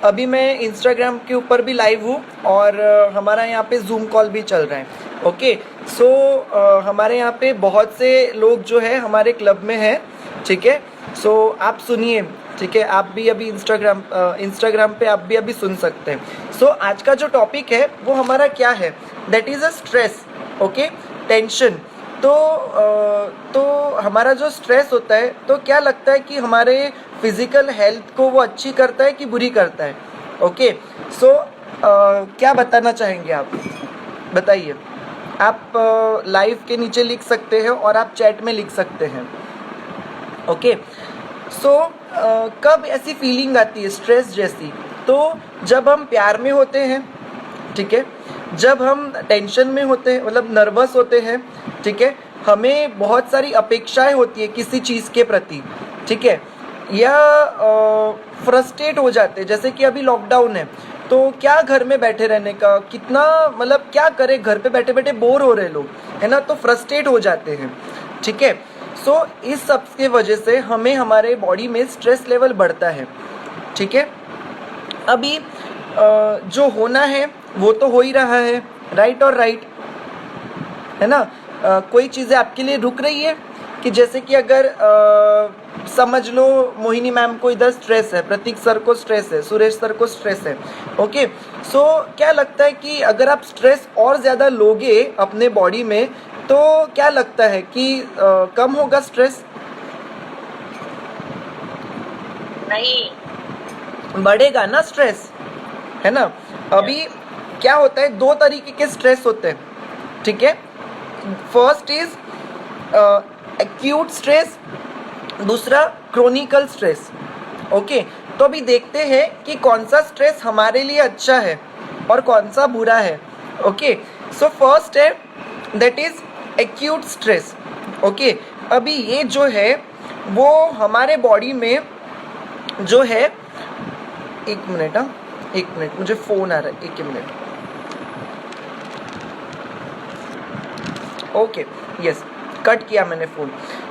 अभी मैं इंस्टाग्राम के ऊपर भी लाइव हूँ और हमारा यहाँ पे जूम कॉल भी चल रहा है। ओके, सो हमारे यहाँ पे बहुत से लोग जो है हमारे क्लब में हैं, ठीक है। सो आप सुनिए, ठीक है, आप भी अभी इंस्टाग्राम पे आप भी अभी सुन सकते हैं। सो आज का जो टॉपिक है वो हमारा क्या है, that is a stress. Okay, tension. तो हमारा जो स्ट्रेस होता है, तो क्या लगता है कि हमारे फिजिकल हेल्थ को वो अच्छी करता है कि बुरी करता है? ओके, सो क्या बताना चाहेंगे आप, बताइए। आप लाइव के नीचे लिख सकते हैं और आप चैट में लिख सकते हैं। ओके, सो कब ऐसी फीलिंग आती है स्ट्रेस जैसी? तो जब हम प्यार में होते हैं, ठीक है, जब हम टेंशन में होते हैं, मतलब नर्वस होते हैं, ठीक है, हमें बहुत सारी अपेक्षाएं होती है किसी चीज़ के प्रति, ठीक है, या फ्रस्ट्रेट हो जाते हैं। जैसे कि अभी लॉकडाउन है, तो क्या घर में बैठे रहने का, कितना मतलब क्या करें, घर पे बैठे बैठे बोर हो रहे लोग, है ना, तो फ्रस्ट्रेट हो जाते हैं, ठीक है। सो इस सब के वजह से हमें हमारे बॉडी में स्ट्रेस लेवल बढ़ता है, ठीक है। अभी जो होना है वो तो हो ही रहा है, राइट और राइट, है ना। कोई चीज़ें आपके लिए रुक रही है कि जैसे कि अगर समझ लो मोहिनी मैम को इधर स्ट्रेस है, प्रतीक सर को स्ट्रेस है, सुरेश सर को स्ट्रेस है। ओके, सो क्या लगता है कि अगर आप स्ट्रेस और ज़्यादा लोगे अपने बॉडी में, तो क्या लगता है कि कम होगा स्ट्रेस? नहीं, बढ़ेगा ना स्ट्रेस, है ना। अभी क्या होता है, दो तरीके के स्ट्रेस होते हैं, ठीक है। फर्स्ट इज एक्यूट स्ट्रेस, दूसरा क्रोनिकल स्ट्रेस। ओके, तो अभी देखते हैं कि कौन सा स्ट्रेस हमारे लिए अच्छा है और कौन सा बुरा है। ओके, सो फर्स्ट है that is acute stress. Okay, अभी ये जो है वो हमारे बॉडी में जो है, एक मिनट, हाँ एक मिनट, मुझे फ़ोन आ रहा है, एक मिनट। ओके, यस, कट किया मैंने फ़ोन।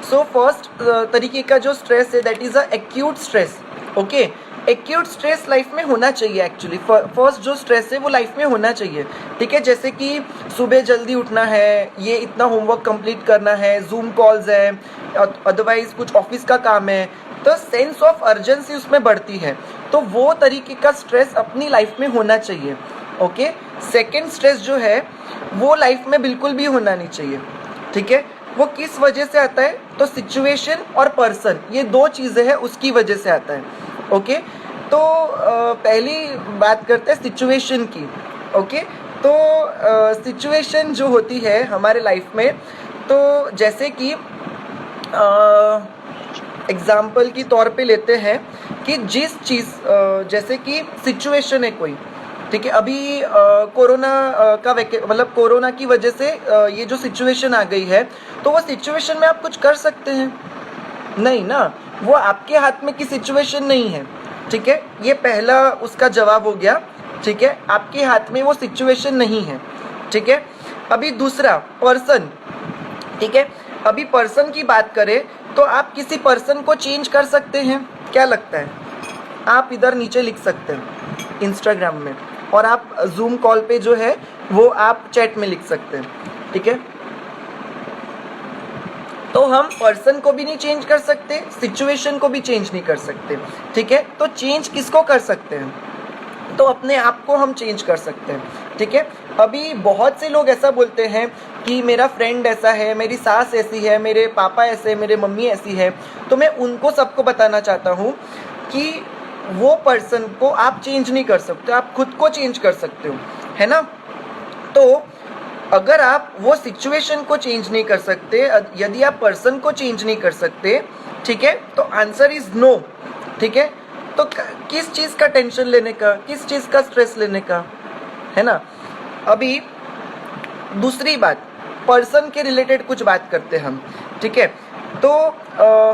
सो फर्स्ट तरीके का जो स्ट्रेस है that is a acute stress. Okay, acute stress life में होना चाहिए एक्चुअली। फर्स्ट जो स्ट्रेस है वो लाइफ में होना चाहिए, ठीक है। जैसे कि सुबह जल्दी उठना है, ये इतना होमवर्क कंप्लीट करना है, जूम कॉल्स है, अदरवाइज कुछ ऑफिस का काम है, तो सेंस ऑफ अर्जेंसी उसमें बढ़ती है, तो वो तरीके का स्ट्रेस अपनी लाइफ में होना चाहिए। ओके, सेकेंड स्ट्रेस जो है वो लाइफ में बिल्कुल भी होना नहीं चाहिए, ठीक है। वो किस वजह से आता है, तो सिचुएशन और पर्सन, ये दो चीज़ें हैं, उसकी वजह से आता है। ओके, तो पहली बात करते हैं सिचुएशन की। ओके, तो सिचुएशन जो होती है हमारे लाइफ में, तो जैसे कि एग्जाम्पल की तौर पे लेते हैं कि जिस चीज़ जैसे कि सिचुएशन है कोई, ठीक है, अभी कोरोना का मतलब कोरोना की वजह से ये जो सिचुएशन आ गई है, तो वो सिचुएशन में आप कुछ कर सकते हैं? नहीं ना, वो आपके हाथ में की सिचुएशन नहीं है, ठीक है। ये पहला उसका जवाब हो गया, ठीक है, आपके हाथ में वो सिचुएशन नहीं है, ठीक है। अभी दूसरा पर्सन, ठीक है, अभी पर्सन की बात करें तो आप किसी पर्सन को चेंज कर सकते हैं? क्या लगता है? आप इधर नीचे लिख सकते हैं इंस्टाग्राम में, और आप जूम कॉल पे जो है वो आप चैट में लिख सकते हैं, ठीक है। तो हम पर्सन को भी नहीं चेंज कर सकते, सिचुएशन को भी चेंज नहीं कर सकते, ठीक है। तो चेंज किसको कर सकते हैं? तो अपने आप को हम चेंज कर सकते हैं, ठीक है। अभी बहुत से लोग ऐसा बोलते हैं कि मेरा फ्रेंड ऐसा है, मेरी सास ऐसी है, मेरे पापा ऐसे हैं, मेरे मम्मी ऐसी है, तो मैं उनको सबको बताना चाहता हूँ कि वो पर्सन को आप चेंज नहीं कर सकते, आप खुद को चेंज कर सकते हो, है ना। तो अगर आप वो सिचुएशन को चेंज नहीं कर सकते, यदि आप पर्सन को चेंज नहीं कर सकते, ठीक है, तो आंसर इज नो, ठीक है। तो किस चीज़ का टेंशन लेने का, किस चीज़ का स्ट्रेस लेने का, है ना। अभी दूसरी बात, पर्सन के रिलेटेड कुछ बात करते हैं हम, ठीक है। तो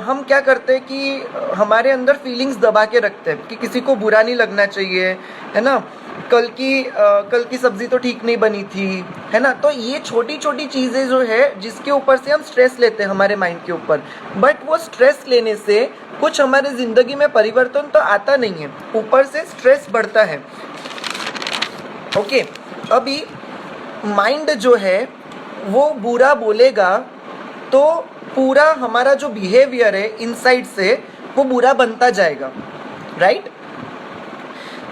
हम क्या करते हैं कि हमारे अंदर फीलिंग्स दबा के रखते हैं कि किसी को बुरा नहीं लगना चाहिए, है ना। कल की सब्जी तो ठीक नहीं बनी थी, है ना। तो ये छोटी छोटी चीज़ें जो है जिसके ऊपर से हम स्ट्रेस लेते हैं हमारे माइंड के ऊपर, बट वो स्ट्रेस लेने से कुछ हमारे ज़िंदगी में परिवर्तन तो आता नहीं है, ऊपर से स्ट्रेस बढ़ता है। ओके, अभी माइंड जो है वो बुरा बोलेगा तो पूरा हमारा जो बिहेवियर है इनसाइड से वो बुरा बनता जाएगा, राइट।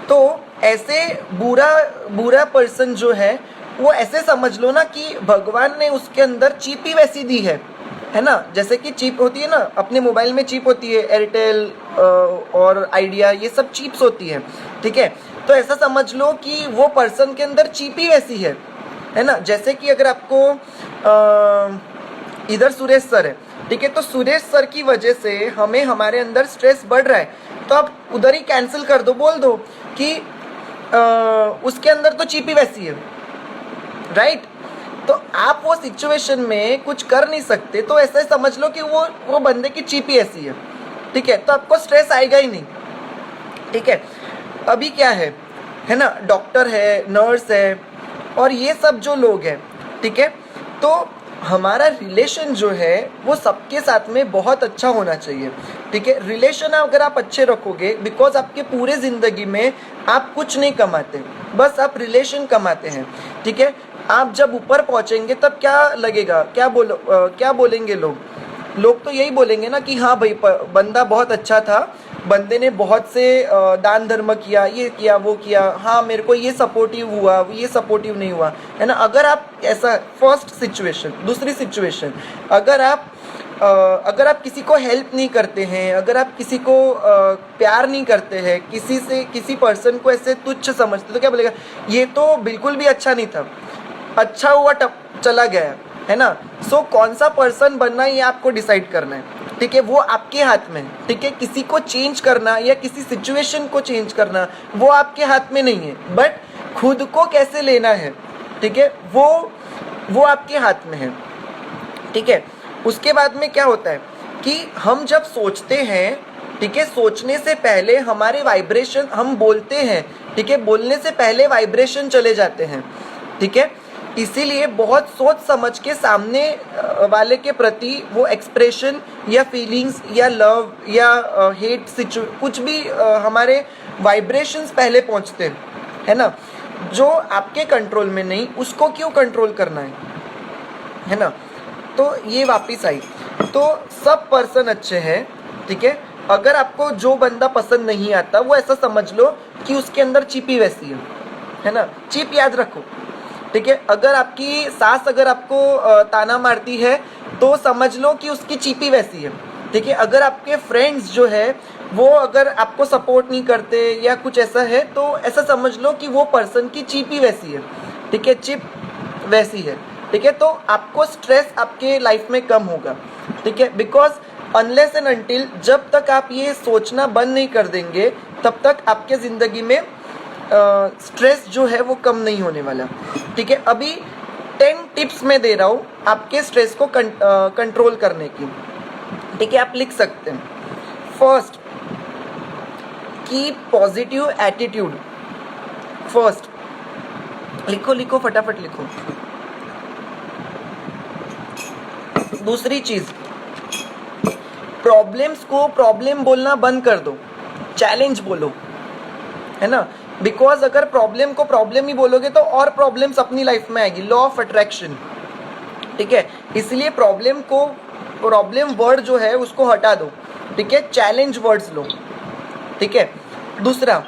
तो ऐसे बुरा पर्सन जो है वो ऐसे समझ लो ना कि भगवान ने उसके अंदर चिप ही वैसी दी है ना। जैसे कि चिप होती है ना, अपने मोबाइल में चिप होती है, एयरटेल और आइडिया, ये सब चिप्स होती है, ठीक है। तो ऐसा समझ लो कि वो पर्सन के अंदर चिप ही वैसी है ना। जैसे कि अगर आपको इधर सुरेश सर है, ठीक है, तो सुरेश सर की वजह से हमें हमारे अंदर स्ट्रेस बढ़ रहा है, तो आप उधर ही कैंसिल कर दो, बोल दो कि उसके अंदर तो चिप ही वैसी है, राइट। तो आप वो सिचुएशन में कुछ कर नहीं सकते, तो ऐसा समझ लो कि वो बंदे की चिप ही ऐसी है, ठीक है। तो आपको स्ट्रेस आएगा ही नहीं, ठीक है। अभी क्या है ना, डॉक्टर है, नर्स है और ये सब जो लोग हैं, ठीक है, तो हमारा रिलेशन जो है वो सबके साथ में बहुत अच्छा होना चाहिए, ठीक है। रिलेशन अगर आप अच्छे रखोगे, बिकॉज आपके पूरे ज़िंदगी में आप कुछ नहीं कमाते, बस आप रिलेशन कमाते हैं, ठीक है। आप जब ऊपर पहुंचेंगे तब क्या लगेगा, क्या बोलेंगे लोग तो यही बोलेंगे ना कि हाँ भाई बंदा बहुत अच्छा था, बंदे ने बहुत से दान धर्म किया, ये किया वो किया, हाँ मेरे को ये सपोर्टिव हुआ, ये सपोर्टिव नहीं हुआ, है ना। अगर आप ऐसा फर्स्ट सिचुएशन, दूसरी सिचुएशन, अगर आप किसी को हेल्प नहीं करते हैं, अगर आप किसी को प्यार नहीं करते हैं, किसी पर्सन को ऐसे तुच्छ समझते, तो क्या बोलेगा, ये तो बिल्कुल भी अच्छा नहीं था, अच्छा हुआ चला गया, है ना। सो कौन सा पर्सन बनना ये आपको डिसाइड करना है, ठीक है, वो आपके हाथ में, ठीक है। किसी को चेंज करना या किसी सिचुएशन को चेंज करना वो आपके हाथ में नहीं है, बट खुद को कैसे लेना है, ठीक है, वो आपके हाथ में है, ठीक है। उसके बाद में क्या होता है कि हम जब सोचते हैं, ठीक है, सोचने से पहले हमारे वाइब्रेशन, हम बोलते हैं, ठीक है, बोलने से पहले वाइब्रेशन चले जाते हैं, ठीक है। इसीलिए बहुत सोच समझ के सामने वाले के प्रति वो एक्सप्रेशन या फीलिंग्स या लव या हेट कुछ भी हमारे वाइब्रेशंस पहले पहुंचते हैं, है ना। जो आपके कंट्रोल में नहीं, उसको क्यों कंट्रोल करना है ना। तो ये वापस आई, तो सब पर्सन अच्छे हैं, ठीक है। अगर आपको जो बंदा पसंद नहीं आता, वो ऐसा समझ लो कि उसके अंदर चिप ही वैसी है ना। चिप याद रखो, ठीक है। अगर आपकी सास अगर आपको ताना मारती है तो समझ लो कि उसकी चिप ही वैसी है, ठीक है। अगर आपके फ्रेंड्स जो है वो अगर आपको सपोर्ट नहीं करते या कुछ ऐसा है, तो ऐसा समझ लो कि वो पर्सन की चिप ही वैसी है, ठीक है, चिप वैसी है, ठीक है। तो आपको स्ट्रेस आपके लाइफ में कम होगा, ठीक है। बिकॉज अनलेस एंड अनटिल, जब तक आप ये सोचना बंद नहीं कर देंगे, तब तक आपके ज़िंदगी में स्ट्रेस जो है वो कम नहीं होने वाला, ठीक है। अभी 10 टिप्स मैं दे रहा हूँ आपके स्ट्रेस को कंट्रोल करने की, ठीक है। आप लिख सकते हैं। First, keep positive attitude. First, लिखो फटाफट लिखो। दूसरी चीज, प्रॉब्लम्स को प्रॉब्लम बोलना बंद कर दो, चैलेंज बोलो, है ना। बिकॉज अगर प्रॉब्लम को प्रॉब्लम ही बोलोगे तो और प्रॉब्लम्स अपनी लाइफ में आएगी, लॉ ऑफ अट्रैक्शन, ठीक है। इसलिए प्रॉब्लम वर्ड जो है उसको हटा दो, ठीक है, चैलेंज वर्ड्स लो, ठीक है। दूसरा,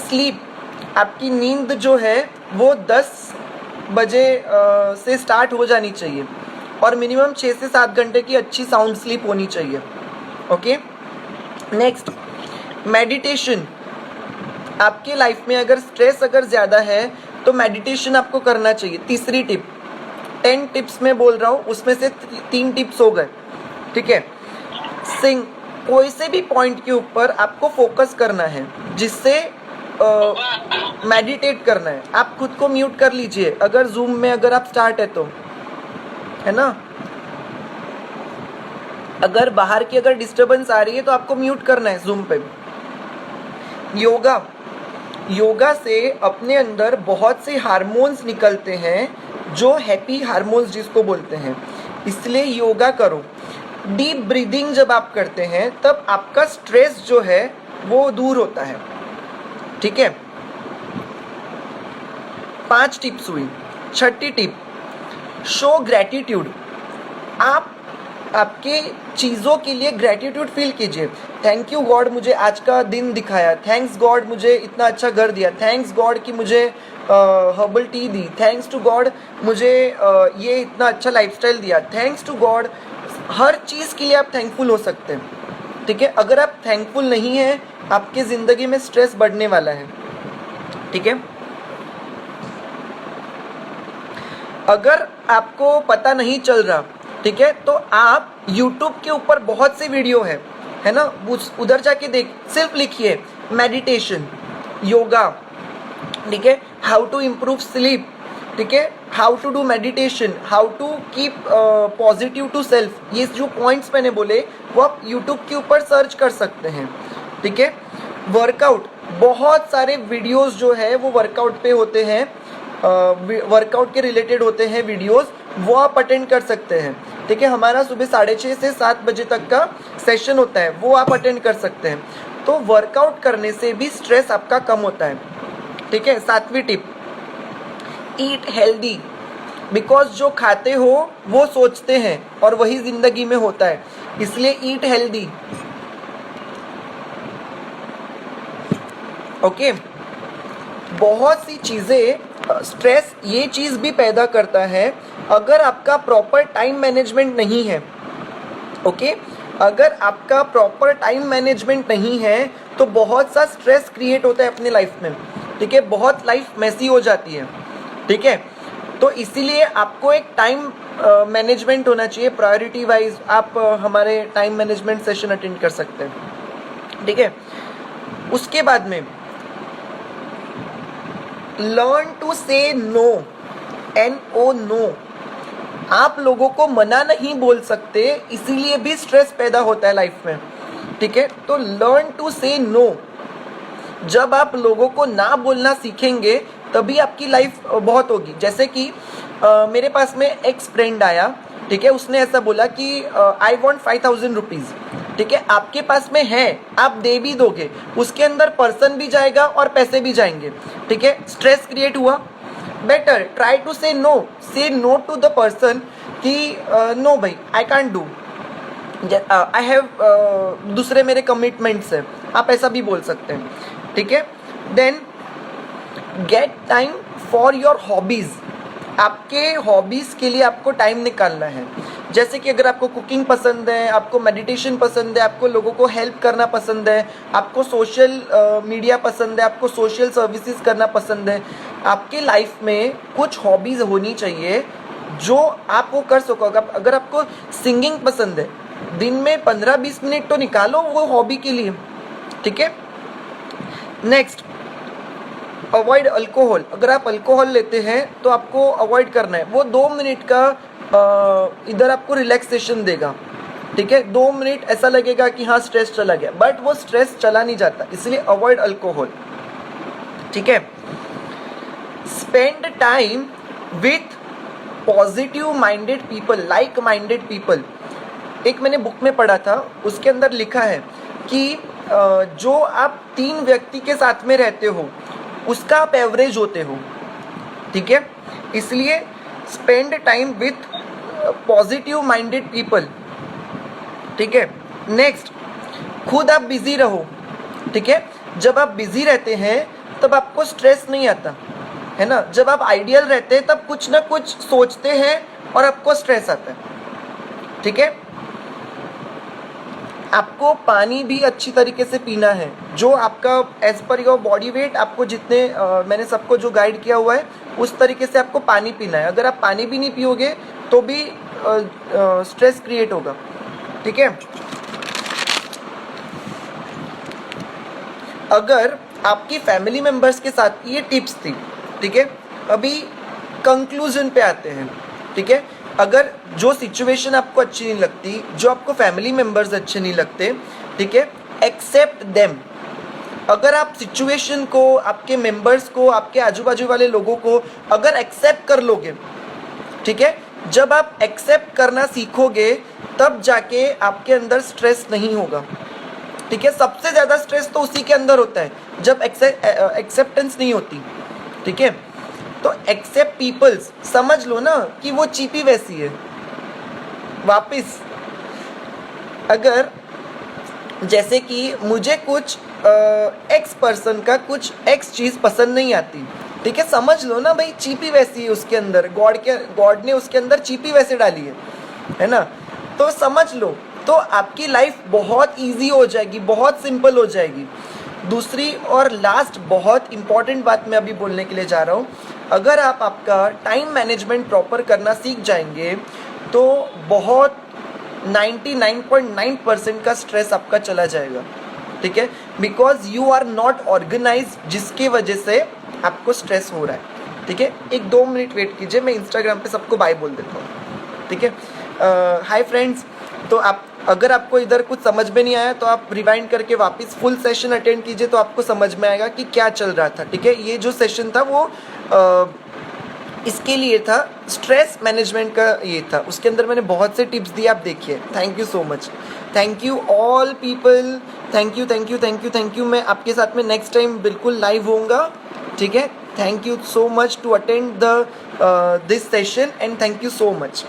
स्लीप। आपकी नींद जो है वो 10 बजे से स्टार्ट हो जानी चाहिए और मिनिमम 6 से 7 घंटे की अच्छी साउंड स्लीप होनी चाहिए, ओके। Next, meditation. आपके लाइफ में अगर स्ट्रेस अगर ज़्यादा है तो मेडिटेशन आपको करना चाहिए। तीसरी टिप, 10 टिप्स मैं बोल रहा हूँ, उसमें से 3 टिप्स हो गए, ठीक है। सिंग। कोई से भी पॉइंट के ऊपर आपको फोकस करना है, जिससे मेडिटेट करना है। आप खुद को म्यूट कर लीजिए अगर जूम में अगर आप स्टार्ट है तो, है ना। अगर बाहर की अगर डिस्टरबेंस आ रही है तो आपको म्यूट करना है जूम पे। योगा से अपने अंदर बहुत से हार्मोन्स निकलते हैं जो हैप्पी हार्मोन्स जिसको बोलते हैं, इसलिए योगा करो। डीप ब्रीदिंग जब आप करते हैं तब आपका स्ट्रेस जो है वो दूर होता है, ठीक है। 5 टिप्स हुई। छठी टिप, शो ग्रैटिट्यूड। आप आपके चीज़ों के लिए ग्रैटिट्यूड फील कीजिए। थैंक यू गॉड मुझे आज का दिन दिखाया, थैंक्स गॉड मुझे इतना अच्छा घर दिया, थैंक्स गॉड कि मुझे हर्बल टी दी, थैंक्स टू गॉड मुझे ये इतना अच्छा लाइफस्टाइल दिया, थैंक्स टू गॉड। हर चीज़ के लिए आप थैंकफुल हो सकते हैं, ठीक है। अगर आप थैंकफुल नहीं हैं, आपकी ज़िंदगी में स्ट्रेस बढ़ने वाला है, ठीक है। अगर आपको पता नहीं चल रहा, ठीक है, तो आप YouTube के ऊपर बहुत से वीडियो है ना, उधर जाके देख, सिर्फ लिखिए मेडिटेशन, योगा, ठीक है, हाउ टू इम्प्रूव स्लीप, ठीक है, how to do meditation, how to keep positive to self. ये जो पॉइंट्स मैंने बोले वो आप YouTube के ऊपर सर्च कर सकते हैं, ठीक है। वर्कआउट, बहुत सारे वीडियोस जो है वो वर्कआउट पे होते हैं, वर्कआउट के रिलेटेड होते हैं वीडियोस, वो आप अटेंड कर सकते हैं, ठीक है। हमारा सुबह 6:30 से 7 बजे तक का सेशन होता है, वो आप अटेंड कर सकते हैं। तो वर्कआउट करने से भी स्ट्रेस आपका कम होता है, ठीक है। 7वीं टिप, ईट हेल्दी। बिकॉज जो खाते हो वो सोचते हैं और वही जिंदगी में होता है, इसलिए ईट हेल्दी, ओके। बहुत सी चीज़ें, स्ट्रेस ये चीज़ भी पैदा करता है अगर आपका प्रॉपर टाइम मैनेजमेंट नहीं है, ओके। अगर आपका प्रॉपर टाइम मैनेजमेंट नहीं है तो बहुत सा स्ट्रेस क्रिएट होता है अपनी लाइफ में, ठीक है। बहुत लाइफ मैसी हो जाती है, ठीक है। तो इसीलिए आपको एक टाइम मैनेजमेंट होना चाहिए, प्रायोरिटी वाइज। आप हमारे टाइम मैनेजमेंट सेशन अटेंड कर सकते हैं, ठीक है। उसके बाद में लर्न टू से नो, NO, नो। आप लोगों को मना नहीं बोल सकते, इसीलिए भी स्ट्रेस पैदा होता है लाइफ में, ठीक है। तो लर्न टू से नो। जब आप लोगों को ना बोलना सीखेंगे तभी आपकी लाइफ बहुत होगी। जैसे कि मेरे पास में एक फ्रेंड आया, ठीक है, उसने ऐसा बोला कि आई वॉन्ट 5000 रुपीज़, ठीक है। आपके पास में है, आप दे भी दोगे, उसके अंदर पर्सन भी जाएगा और पैसे भी जाएंगे, ठीक है। स्ट्रेस क्रिएट हुआ। बेटर ट्राई टू से नो टू द पर्सन कि नो भाई I can't do, I have दूसरे मेरे कमिटमेंट्स हैं, आप ऐसा भी बोल सकते हैं, ठीक है। Then get time for your hobbies. आपके हॉबीज़ के लिए आपको टाइम निकालना है। जैसे कि अगर आपको कुकिंग पसंद है, आपको मेडिटेशन पसंद है, आपको लोगों को हेल्प करना पसंद है, आपको सोशल मीडिया पसंद है, आपको सोशल सर्विसेज करना पसंद है, आपके लाइफ में कुछ हॉबीज़ होनी चाहिए जो आप वो कर सको। अगर आपको सिंगिंग पसंद है, दिन में 15-20 मिनट तो निकालो वो हॉबी के लिए, ठीक है। Next, avoid alcohol. अगर आप अल्कोहल लेते हैं तो आपको अवॉइड करना है। वो 2 मिनट का इधर आपको रिलैक्सेशन देगा, ठीक है। 2 मिनट ऐसा लगेगा कि हाँ स्ट्रेस चला गया, बट वो स्ट्रेस चला नहीं जाता, इसलिए अवॉइड अल्कोहल, ठीक है। Spend time with positive minded people, like minded people. एक मैंने बुक में पढ़ा था, उसके अंदर लिखा है कि जो आप 3 व्यक्ति के साथ में रहते हो उसका आप एवरेज होते हो, ठीक है। इसलिए spend time with positive minded people, ठीक है। नेक्स्ट, खुद आप बिजी रहो, ठीक है। जब आप बिजी रहते हैं तब आपको स्ट्रेस नहीं आता है ना। जब आप आइडियल रहते हैं तब कुछ ना कुछ सोचते हैं और आपको स्ट्रेस आता है, ठीक है। आपको पानी भी अच्छी तरीके से पीना है, जो आपका as per your body weight, आपको जितने मैंने सबको जो गाइड किया हुआ है उस तरीके से आपको पानी पीना है। अगर आप पानी भी नहीं पियोगे तो भी स्ट्रेस क्रिएट होगा, ठीक है। अगर आपकी फैमिली मेम्बर्स के साथ ये टिप्स थी, ठीक है। अभी कंक्लूजन पे आते हैं, ठीक है। अगर जो सिचुएशन आपको अच्छी नहीं लगती, जो आपको फैमिली मेम्बर्स अच्छे नहीं लगते, ठीक है, एक्सेप्ट देम। अगर आप सिचुएशन को, आपके मेंबर्स को, आपके आजू बाजू वाले लोगों को अगर एक्सेप्ट कर लोगे, ठीक है, जब आप एक्सेप्ट करना सीखोगे तब जाके आपके अंदर स्ट्रेस नहीं होगा, ठीक है। सबसे ज़्यादा स्ट्रेस तो उसी के अंदर होता है जब एक्सेप्टेंस नहीं होती, ठीक है। तो एक्सेप्ट पीपल्स, समझ लो ना कि वो चीपी वैसी है। वापिस अगर जैसे कि मुझे कुछ एक्स पर्सन का कुछ एक्स चीज़ पसंद नहीं आती, ठीक है, समझ लो ना भाई चीपी वैसी है उसके अंदर, गॉड ने उसके अंदर चीपी वैसे डाली है ना। तो समझ लो, तो आपकी लाइफ बहुत इजी हो जाएगी, बहुत सिंपल हो जाएगी। दूसरी और लास्ट बहुत इंपॉर्टेंट बात मैं अभी बोलने के लिए जा रहा हूँ, अगर आप आपका टाइम मैनेजमेंट प्रॉपर करना सीख जाएंगे तो बहुत 99.9% का स्ट्रेस आपका चला जाएगा, ठीक है, because you are not organise, जिसके वजह से आपको स्ट्रेस हो रहा है, ठीक है। 1-2 मिनट वेट कीजिए, मैं इंस्टाग्राम पे सबको बाय बोल देता हूँ, ठीक है। हाय फ्रेंड्स, तो आप अगर आपको इधर कुछ समझ में नहीं आया तो आप रिवाइंड करके वापस फुल सेशन अटेंड कीजिए, तो आपको समझ में आएगा कि क्या चल रहा था, ठीक है। ये जो सेशन था वो इसके लिए था, स्ट्रेस मैनेजमेंट का ये था, उसके अंदर मैंने बहुत से टिप्स दिए, आप देखिए। Thank you so much, thank you all people, thank you thank you thank you thank you. मैं आपके साथ में नेक्स्ट टाइम बिल्कुल लाइव होऊंगा, ठीक है। Thank you so much to attend the this session and thank you so much.